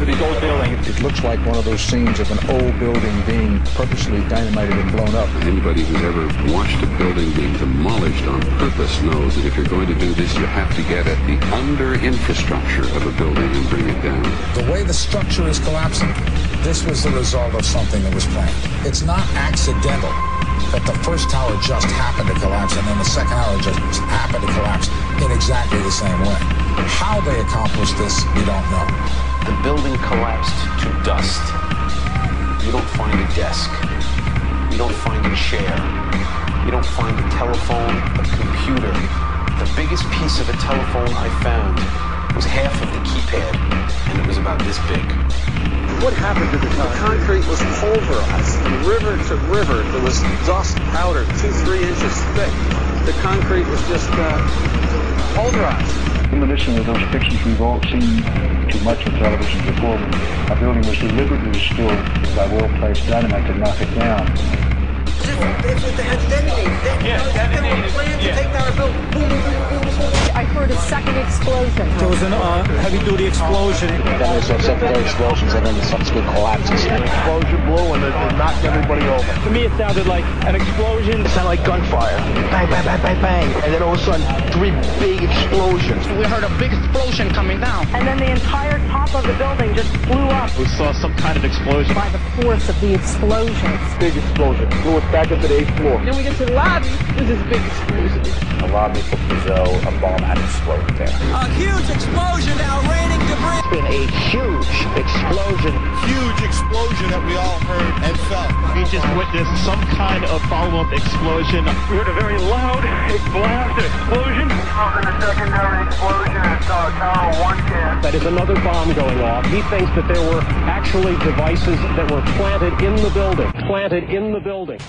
for these old buildings. It looks like one of those scenes of an old building being purposely dynamited and blown up. Anybody who's ever watched a building being demolished on purpose knows that if you're going to do this, you have to get at the under-infrastructure of a building and bring it down. The way the structure is collapsing, this was the result of something that was planned. It's not accidental that the first tower just happened to collapse and then the second tower just happened to collapse in exactly the same way. How they accomplished this, we don't know. The building collapsed to dust. You don't find a desk. You don't find a chair. You don't find a telephone, a computer. The biggest piece of a telephone I found was half of the keypad, and it was about this big. What happened to the concrete was pulverized. River to river, there was dust powder 2-3 inches thick. The concrete was just pulverized. In addition to those pictures we've all seen too much on television before, a building was deliberately destroyed by well-placed dynamite to knock it down. If they had detonated, they had a plan to take down a building. Boom, boom, boom, boom, boom. I heard a second explosion. There was a heavy-duty explosion. Then there's secondary explosions and then subsequent collapses. An explosion blew and it knocked everybody over. To me, it sounded like an explosion. It sounded like gunfire. Bang, bang, bang, bang, bang. And then all of a sudden, 3 big explosions. We heard a big explosion coming down. And then the entire top of the building just flew up. We saw some kind of explosion. By the force of the explosions. Big explosion. Blew us back into the 8th floor. Then we get to the lobby. There's this big explosion. A lobby for Brazil, a bomb had exploded there. A huge explosion now raining debris. It's been a huge explosion. Huge explosion that we all heard and felt. We just witnessed some kind of follow-up explosion. We heard a very loud blast, an explosion. The secondary explosion at Tower 110. That is another bomb going off. He thinks that there were actually devices that were planted in the building.